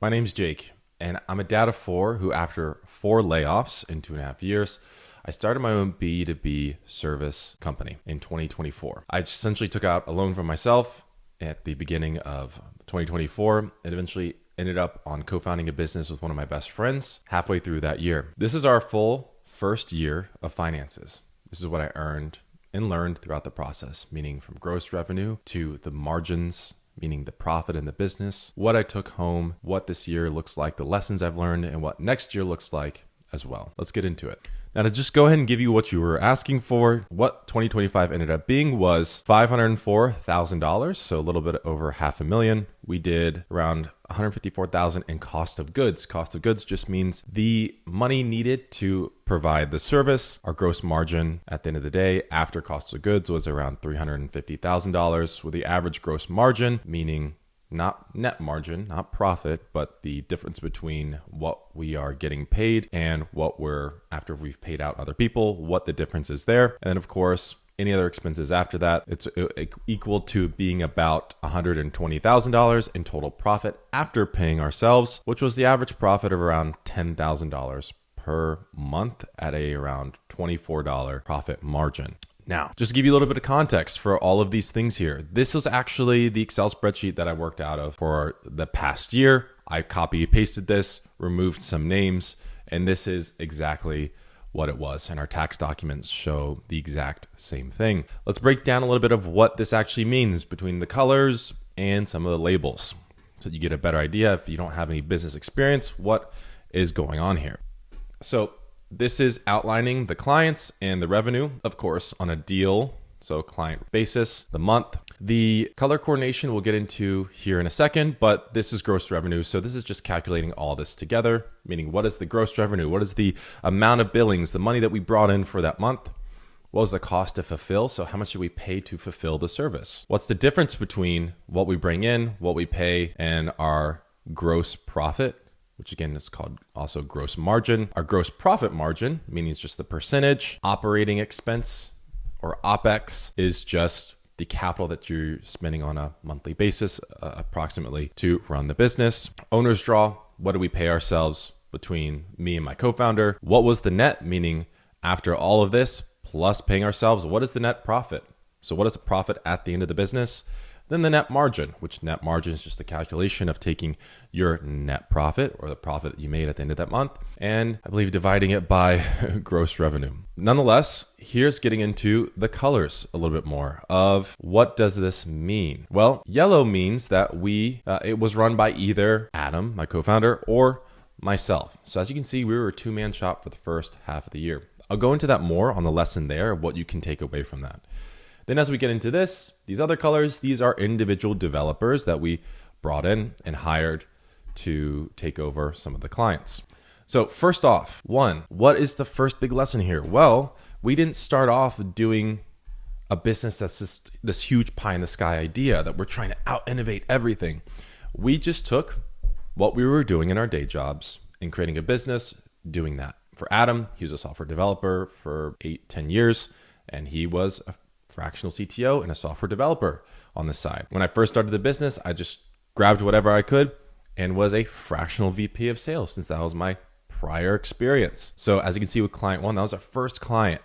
My name's Jake, and I'm a dad of four who, after 4 layoffs in 2.5 years, I started my own B2B service company in 2024. I essentially took out a loan from myself at the beginning of 2024 and eventually ended up on co-founding a business with one of my best friends halfway through that year. This is our full first year of finances. This is what I earned and learned throughout the process, meaning from gross revenue to the margins, meaning the profit in the business, what I took home, what this year looks like, the lessons I've learned, and what next year looks like as well. Let's get into it. Now, to just go ahead and give you what you were asking for, what 2025 ended up being was $504,000, so a little bit over $500,000. We did around $154,000 in cost of goods. Cost of goods just means the money needed to provide the service. Our gross margin at the end of the day after cost of goods was around $350,000, with the average gross margin, meaning not net margin, not profit, but the difference between what we are getting paid and what we're, after we've paid out other people, what the difference is there. And then of course, any other expenses after that, it's equal to being about $120,000 in total profit after paying ourselves, which was the average profit of around $10,000 per month at a around $24 profit margin. Now, just to give you a little bit of context for all of these things here, this was actually the Excel spreadsheet that I worked out of for the past year. I copy pasted this, removed some names, and this is exactly what it was. And our tax documents show the exact same thing. Let's break down a little bit of what this actually means between the colors and some of the labels, so you get a better idea, if you don't have any business experience, what is going on here. So this is outlining the clients and the revenue, of course, on a deal, so client basis, the month. The color coordination we'll get into here in a second, but this is gross revenue. So this is just calculating all this together, meaning what is the gross revenue? What is the amount of billings, the money that we brought in for that month? What was the cost to fulfill? So how much do we pay to fulfill the service? What's the difference between what we bring in, what we pay, and our gross profit, which again is called also gross margin. Our gross profit margin, meaning it's just the percentage. Operating expense, or OPEX, is just the capital that you're spending on a monthly basis, approximately, to run the business. Owner's draw, what do we pay ourselves between me and my co-founder? What was the net, meaning after all of this, plus paying ourselves, what is the net profit? So what is the profit at the end of the business? Then the net margin, which net margin is just the calculation of taking your net profit, or the profit that you made at the end of that month, and I believe dividing it by gross revenue. Nonetheless, here's getting into the colors a little bit more of what does this mean? Well, yellow means that it was run by either Adam, my co-founder, or myself. So as you can see, we were a two-man shop for the first half of the year. I'll go into that more on the lesson there, what you can take away from that. Then as we get into these other colors, these are individual developers that we brought in and hired to take over some of the clients. So first off, what is the first big lesson here? Well, we didn't start off doing a business that's just this huge pie in the sky idea that we're trying to out-innovate everything. We just took what we were doing in our day jobs and creating a business, doing that. For Adam, he was a software developer for 8-10 years, and he was a fractional CTO and a software developer on the side. When I first started the business, I just grabbed whatever I could and was a fractional VP of sales, since that was my prior experience. So as you can see with client one, that was our first client.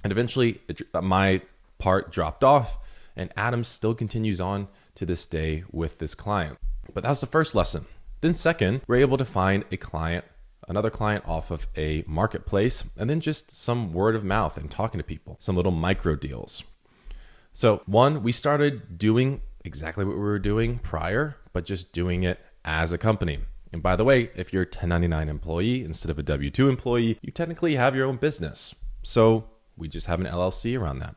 And eventually my part dropped off, and Adam still continues on to this day with this client. But that was the first lesson. Then second, we're able to find another client off of a marketplace, and then just some word of mouth and talking to people, some little micro deals. So we started doing exactly what we were doing prior, but just doing it as a company. And by the way, if you're a 1099 employee instead of a W-2 employee, you technically have your own business. So we just have an LLC around that.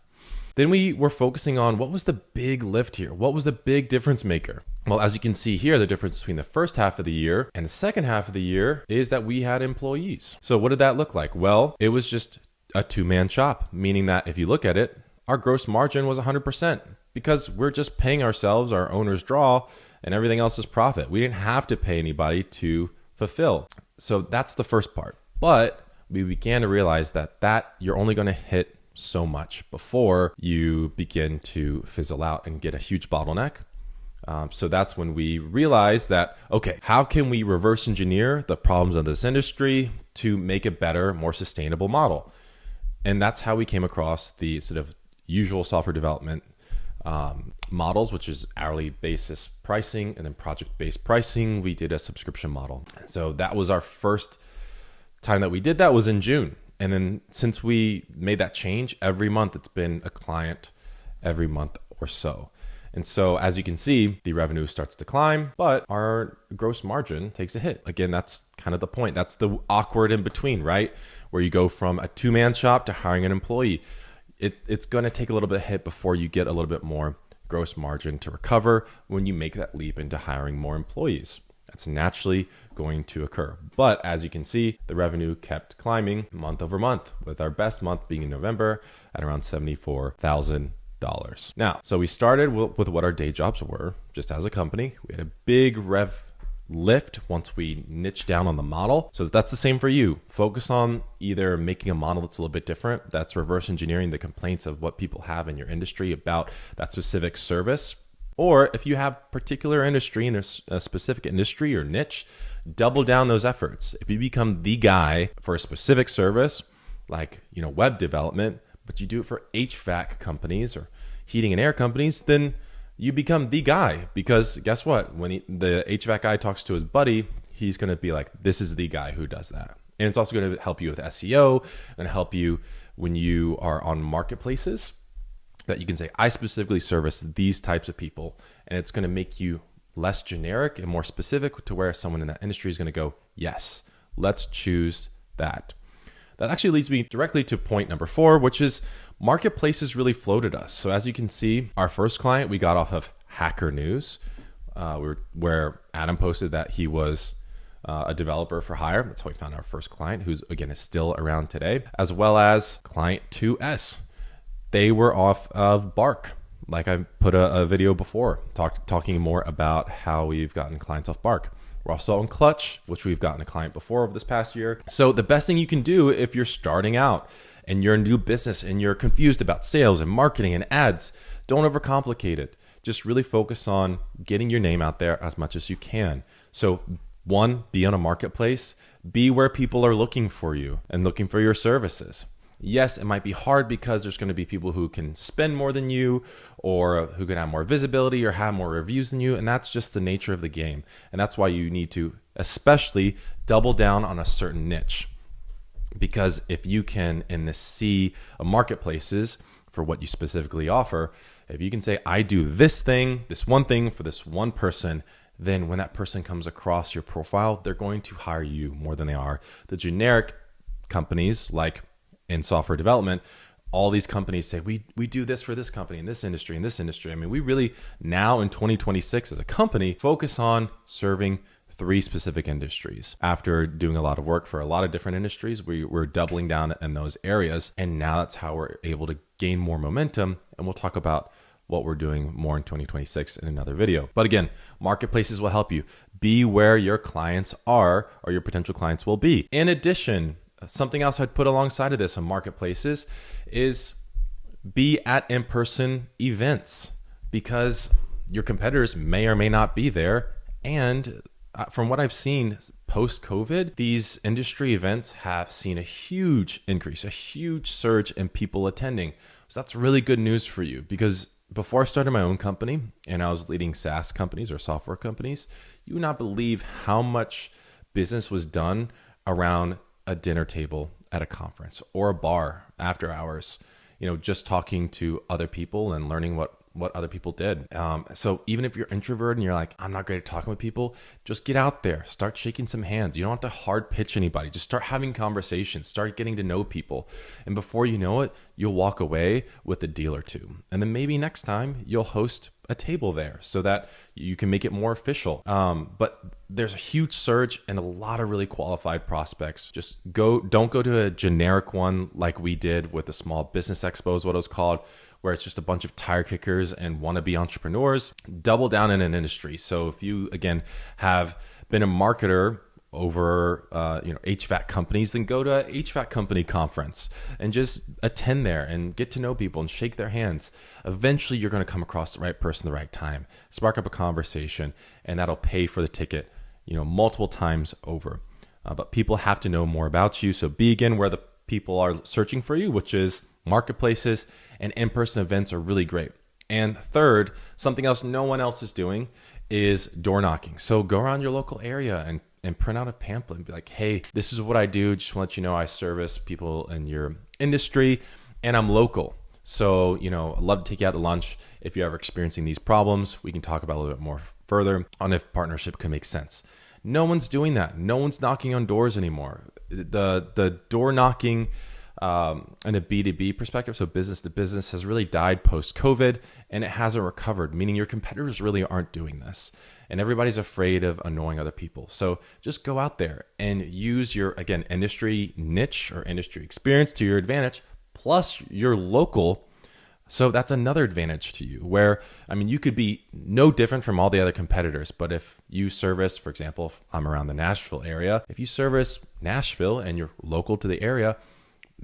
Then we were focusing on what was the big lift here? What was the big difference maker? Well, as you can see here, the difference between the first half of the year and the second half of the year is that we had employees. So what did that look like? Well, it was just a two-man shop, meaning that if you look at it, our gross margin was 100% because we're just paying ourselves our owner's draw and everything else is profit. We didn't have to pay anybody to fulfill. So that's the first part. But we began to realize that you're only going to hit so much before you begin to fizzle out and get a huge bottleneck So that's when we realized that, okay, how can we reverse engineer the problems of this industry to make a better, more sustainable model? And that's how we came across the sort of usual software development models, which is hourly basis pricing and then project-based pricing. We did a subscription model. So that was our first time that we did that, was in June. And then since we made that change, every month it's been a client every month or so. And so as you can see, the revenue starts to climb, but our gross margin takes a hit. Again, that's kind of the point. That's the awkward in between, right? Where you go from a two-man shop to hiring an employee. It's going to take a little bit of hit before you get a little bit more gross margin to recover when you make that leap into hiring more employees. That's naturally going to occur. But as you can see, the revenue kept climbing month over month, with our best month being in November at around $74,000. Now, so we started with what our day jobs were, just as a company. We had a big rev lift once we niched down on the model. So that's the same for you. Focus on either making a model that's a little bit different, that's reverse engineering the complaints of what people have in your industry about that specific service. Or if you have particular industry in a specific industry or niche, double down those efforts. If you become the guy for a specific service, like, web development, but you do it for HVAC companies or heating and air companies, then you become the guy. Because guess what? When the HVAC guy talks to his buddy, he's going to be like, this is the guy who does that. And it's also going to help you with SEO and help you when you are on marketplaces, that you can say, I specifically service these types of people. And it's going to make you less generic and more specific to where someone in that industry is going to go, yes, let's choose that. That actually leads me directly to point number 4, which is marketplaces really floated us. So as you can see, our first client we got off of Hacker News, where Adam posted that he was a developer for hire. That's how we found our first client, who's again is still around today, as well as client 2S. They were off of Bark. Like I put a video before talking more about how we've gotten clients off Bark. We're also on Clutch, which we've gotten a client before over this past year. So the best thing you can do if you're starting out and you're a new business and you're confused about sales and marketing and ads, don't overcomplicate it. Just really focus on getting your name out there as much as you can. So 1, be on a marketplace, be where people are looking for you and looking for your services. Yes, it might be hard because there's going to be people who can spend more than you or who can have more visibility or have more reviews than you. And that's just the nature of the game. And that's why you need to especially double down on a certain niche. Because if you can in the sea of marketplaces for what you specifically offer, if you can say, I do this thing, this one thing for this one person, then when that person comes across your profile, they're going to hire you more than they are the generic companies like in software development. All these companies say, we do this for this company in this industry, in this industry. I mean, we really now in 2026 as a company focus on serving 3 specific industries. After doing a lot of work for a lot of different industries, we're doubling down in those areas. And now that's how we're able to gain more momentum. And we'll talk about what we're doing more in 2026 in another video. But again, marketplaces will help you. Be where your clients are or your potential clients will be. In addition, something else I'd put alongside of this on marketplaces is be at in-person events, because your competitors may or may not be there. And from what I've seen post-COVID, these industry events have seen a huge increase, a huge surge in people attending. So that's really good news for you, because before I started my own company and I was leading SaaS companies or software companies, you would not believe how much business was done around a dinner table at a conference or a bar after hours, just talking to other people and learning what other people did. So even if you're introverted and you're like, I'm not great at talking with people, just get out there, start shaking some hands. You don't have to hard pitch anybody. Just start having conversations, start getting to know people. And before you know it, you'll walk away with a deal or two. And then maybe next time you'll host a table there so that you can make it more official. But there's a huge surge and a lot of really qualified prospects. Just don't go to a generic one like we did with the Small Business Expo is what it was called, where it's just a bunch of tire kickers and wannabe entrepreneurs. Double down in an industry. So if you, again, have been a marketer over HVAC companies, then go to a HVAC company conference and just attend there and get to know people and shake their hands. Eventually, you're going to come across the right person at the right time, spark up a conversation, and that'll pay for the ticket, multiple times over. But people have to know more about you. So be again where the people are searching for you, which is marketplaces, and in-person events are really great. And third, something else no one else is doing is door knocking. So go around your local area and print out a pamphlet and be like, hey, this is what I do. Just want to let you know I service people in your industry and I'm local. So, I'd love to take you out to lunch. If you're ever experiencing these problems, we can talk about a little bit more further on if partnership can make sense. No one's doing that. No one's knocking on doors anymore. The door knocking in a B2B perspective, so business to business, has really died post-COVID, and it hasn't recovered, meaning your competitors really aren't doing this. And everybody's afraid of annoying other people. So just go out there and use your, again, industry niche or industry experience to your advantage, plus you're local. So that's another advantage to you where, you could be no different from all the other competitors, but if you service, for example, if I'm around the Nashville area, if you service Nashville and you're local to the area,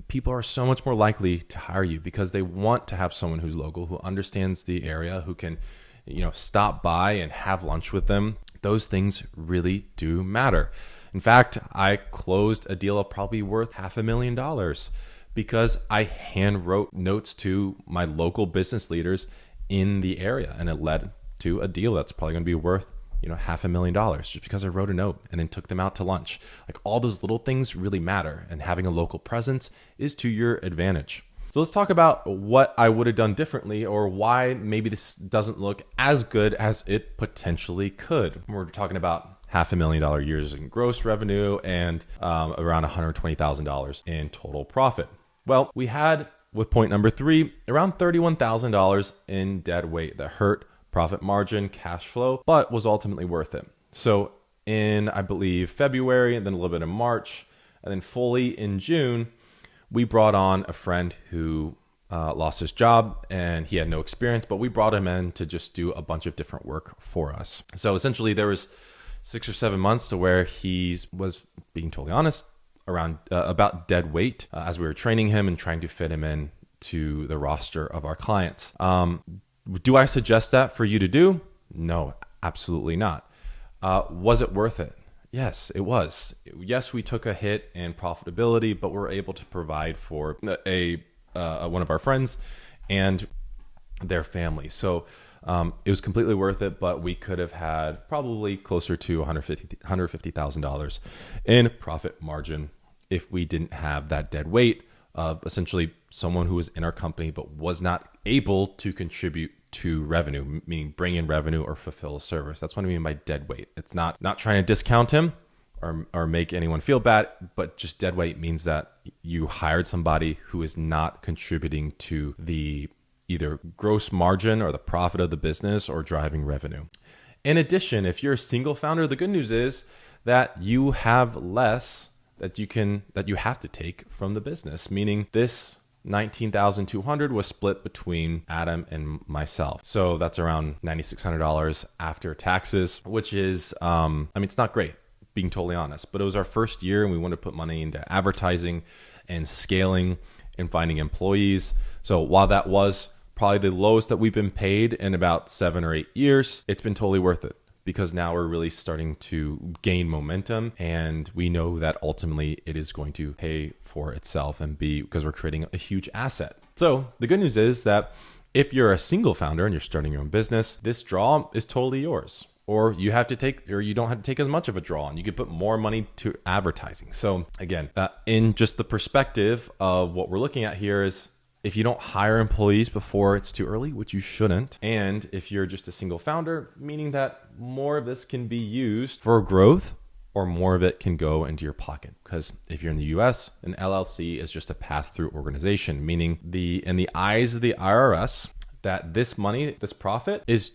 people are so much more likely to hire you because they want to have someone who's local, who understands the area, who can, stop by and have lunch with them. Those things really do matter. In fact, I closed a deal probably worth $500,000 because I hand wrote notes to my local business leaders in the area, and it led to a deal that's probably going to be worth $500,000 just because I wrote a note and then took them out to lunch. Like, all those little things really matter, and having a local presence is to your advantage. So let's talk about what I would have done differently, or why maybe this doesn't look as good as it potentially could. We're talking about $500,000 years in gross revenue and around $120,000 in total profit. Well, we had, with point number 3, around $31,000 in dead weight that hurt profit margin, cash flow, but was ultimately worth it. So in, I believe, February, and then a little bit in March, and then fully in June, we brought on a friend who lost his job and he had no experience, but we brought him in to just do a bunch of different work for us. So essentially there was 6 or 7 months to where he was, being totally honest, around about dead weight as we were training him and trying to fit him in to the roster of our clients. Do I suggest that for you to do? No, absolutely not. Was it worth it? Yes, it was. Yes, we took a hit in profitability, but we're able to provide for one of our friends and their family. So it was completely worth it, but we could have had probably closer to $150,000 in profit margin if we didn't have that dead weight of essentially someone who was in our company but was not able to contribute to revenue, meaning bring in revenue or fulfill a service. That's what I mean by dead weight. It's not trying to discount him or make anyone feel bad, but just dead weight means that you hired somebody who is not contributing to the either gross margin or the profit of the business or driving revenue. In addition, if you're a single founder, the good news is that you have less that you have to take from the business, meaning this $19,200 was split between Adam and myself. So that's around $9,600 after taxes, which is, it's not great, being totally honest, but it was our first year and we wanted to put money into advertising and scaling and finding employees. So while that was probably the lowest that we've been paid in about 7 or 8 years, it's been totally worth it, because now we're really starting to gain momentum, and we know that ultimately it is going to pay for itself and be, because we're creating a huge asset. So the good news is that if you're a single founder and you're starting your own business, this draw is totally yours. Or you don't have to take as much of a draw, and you could put more money to advertising. So again, in just the perspective of what we're looking at here is, if you don't hire employees before it's too early, which you shouldn't, and if you're just a single founder, meaning that more of this can be used for growth or more of it can go into your pocket. Because if you're in the US, an LLC is just a pass-through organization, meaning in the eyes of the IRS, that this money, this profit is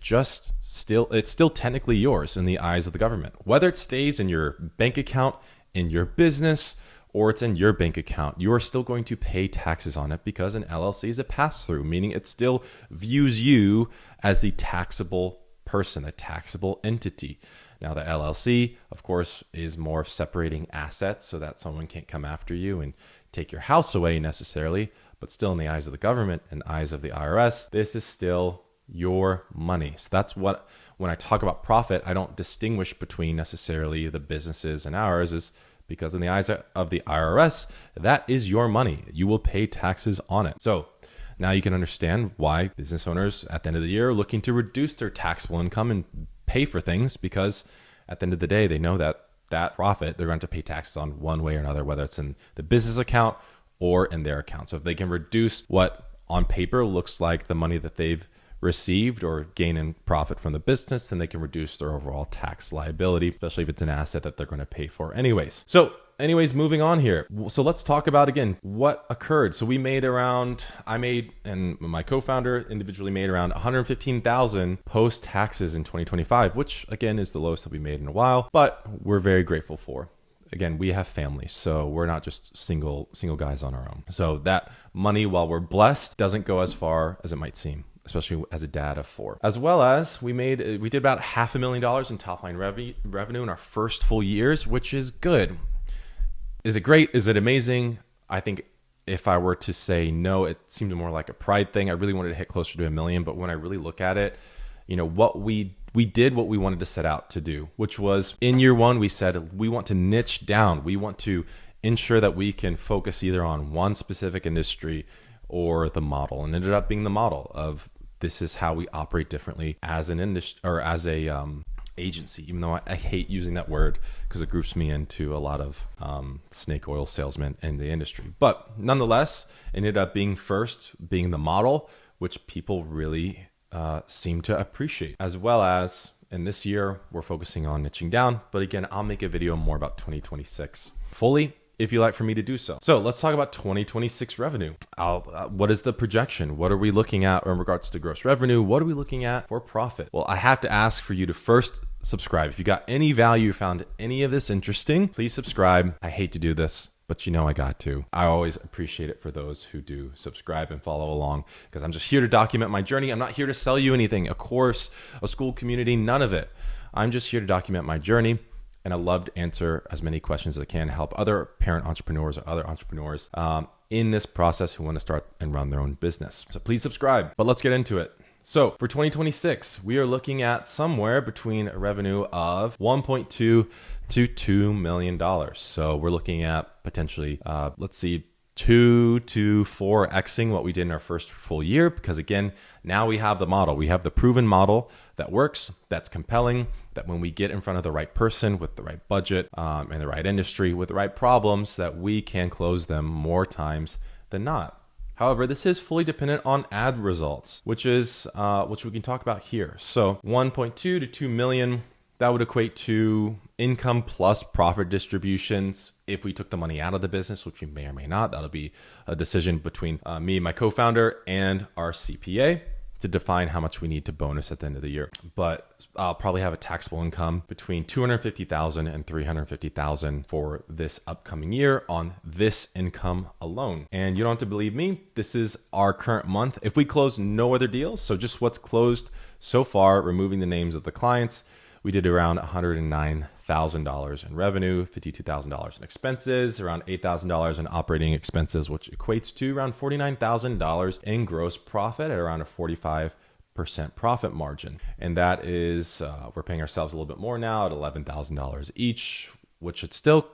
still technically yours in the eyes of the government. Whether it stays in your bank account, in your business, or it's in your bank account, you are still going to pay taxes on it, because an LLC is a pass-through, meaning it still views you as the taxable person, a taxable entity. Now, the LLC, of course, is more separating assets so that someone can't come after you and take your house away necessarily, but still in the eyes of the government and eyes of the IRS, this is still your money. So that's what, when I talk about profit, I don't distinguish between necessarily the businesses and ours, is because in the eyes of the IRS, that is your money. You will pay taxes on it. So now you can understand why business owners at the end of the year are looking to reduce their taxable income and pay for things, because at the end of the day, they know that that profit they're going to pay taxes on one way or another, whether it's in the business account or in their account. So if they can reduce what on paper looks like the money that they've received or gain in profit from the business, then they can reduce their overall tax liability, especially if it's an asset that they're going to pay for anyways. So anyways, moving on here. So let's talk about, again, what occurred. So I made, and my co-founder individually made around $115,000 post-taxes in 2025, which again is the lowest that we made in a while, but we're very grateful for. Again, we have families, so we're not just single guys on our own. So that money, while we're blessed, doesn't go as far as it might seem, especially as a dad of 4. As well as we did about $500,000 in top line revenue in our first full years, which is good. Is it great? Is it amazing? I think if I were to say no, it seemed more like a pride thing. I really wanted to hit closer to $1 million, but when I really look at it, what we did what we wanted to set out to do, which was in year 1, we said we want to niche down. We want to ensure that we can focus either on one specific industry or the model, and ended up being the model of this is how we operate differently as an industry or as a agency, even though I hate using that word because it groups me into a lot of snake oil salesmen in the industry. But nonetheless, ended up being the model, which people really seem to appreciate. As well as, in this year, we're focusing on niching down. But again, I'll make a video more about 2026 fully, if you like for me to do so. So let's talk about 2026 revenue. What is the projection? What are we looking at in regards to gross revenue? What are we looking at for profit? Well, I have to ask for you to first subscribe. If you got any value, found any of this interesting, please subscribe. I hate to do this, but I got to. I always appreciate it for those who do subscribe and follow along, because I'm just here to document my journey. I'm not here to sell you anything, a course, a school community, none of it. I'm just here to document my journey. And I love to answer as many questions as I can, help other parent entrepreneurs or other entrepreneurs in this process who want to start and run their own business. So please subscribe, but let's get into it. So for 2026, we are looking at somewhere between a revenue of $1.2 to $2 million. So we're looking at potentially, 2 to 4xing what we did in our first full year, because again, now we have the model. We have the proven model that works, that's compelling, that when we get in front of the right person with the right budget and the right industry with the right problems, that we can close them more times than not. However, this is fully dependent on ad results, which we can talk about here. So 1.2 to 2 million, that would equate to income plus profit distributions. If we took the money out of the business, which we may or may not, that'll be a decision between me and my co-founder and our CPA to define how much we need to bonus at the end of the year. But I'll probably have a taxable income between $250,000 and $350,000 for this upcoming year on this income alone. And you don't have to believe me. This is our current month. If we close no other deals, so just what's closed so far, removing the names of the clients, we did around $109,000 in revenue, $52,000 in expenses, around $8,000 in operating expenses, which equates to around $49,000 in gross profit at around a 45% profit margin. And that is, we're paying ourselves a little bit more now at $11,000 each, which would still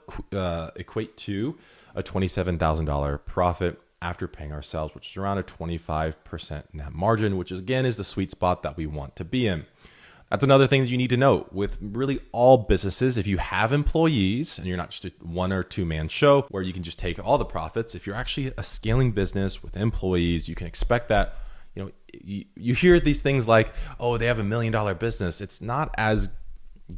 equate to a $27,000 profit after paying ourselves, which is around a 25% net margin, which is, again, is the sweet spot that we want to be in. That's another thing that you need to know with really all businesses. If you have employees and you're not just a 1 or 2 man show where you can just take all the profits, if you're actually a scaling business with employees, you can expect that, you hear these things like, oh, they have $1 million business. It's not as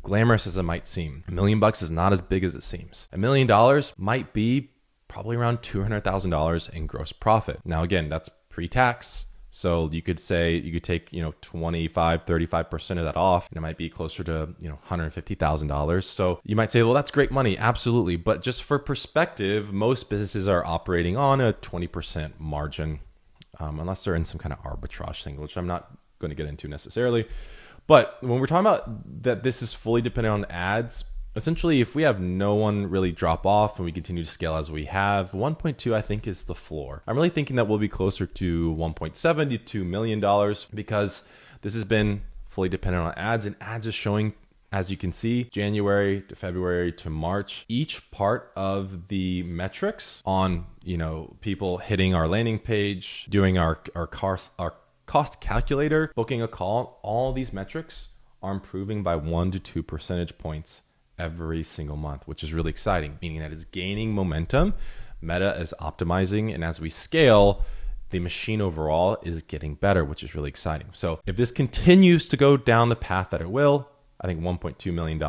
glamorous as it might seem. $1 million is not as big as it seems. $1 million might be probably around $200,000 in gross profit. Now, again, that's pre-tax. So you could take, 25, 35% of that off, and it might be closer to, $150,000. So you might say, well, that's great money. Absolutely. But just for perspective, most businesses are operating on a 20% margin, unless they're in some kind of arbitrage thing, which I'm not going to get into necessarily. But when we're talking about that this is fully dependent on ads, essentially if we have no one really drop off and we continue to scale as we have, 1.2 I think is the floor. I'm really thinking that we'll be closer to 1.7 to $2 million because this has been fully dependent on ads, and ads is showing, as you can see, January to February to March, each part of the metrics on, people hitting our landing page, doing our cost calculator, booking a call, all these metrics are improving by 1 to 2 percentage points every single month, which is really exciting, meaning that it's gaining momentum. Meta is optimizing, and as we scale, the machine overall is getting better, which is really exciting. So if this continues to go down the path that it will, I think $1.2 million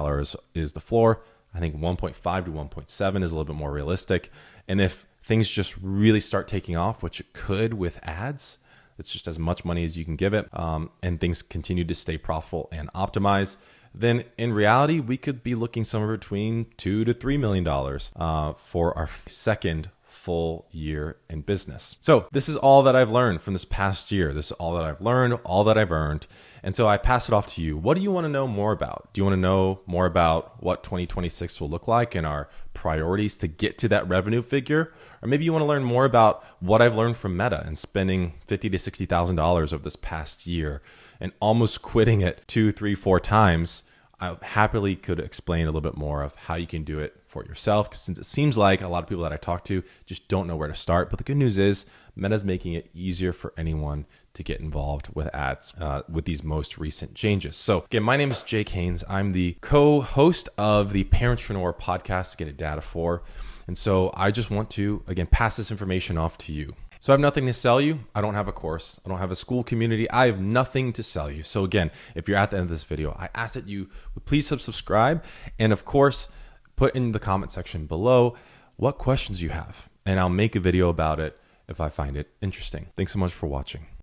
is the floor. I think 1.5 to 1.7 is a little bit more realistic. And if things just really start taking off, which it could with ads, it's just as much money as you can give it, and things continue to stay profitable and optimize, then in reality, we could be looking somewhere between $2 to $3 million for our second full year in business. So this is all that I've learned from this past year. This is all that I've learned, all that I've earned. And so I pass it off to you. What do you want to know more about? Do you want to know more about what 2026 will look like and our priorities to get to that revenue figure? Or maybe you want to learn more about what I've learned from Meta and spending $50,000 to $60,000 over this past year and almost quitting it 2, 3, 4 times. I happily could explain a little bit more of how you can do it for yourself, because since it seems like a lot of people that I talk to just don't know where to start. But the good news is Meta's making it easier for anyone to get involved with ads with these most recent changes. So again, my name is Jake Haynes. I'm the co-host of the Parentrepreneur podcast to get it data for. And so I just want to, again, pass this information off to you. So I have nothing to sell you. I don't have a course. I don't have a school community. I have nothing to sell you. So again, if you're at the end of this video, I ask that you would please subscribe. And of course, put in the comment section below what questions you have. And I'll make a video about it if I find it interesting. Thanks so much for watching.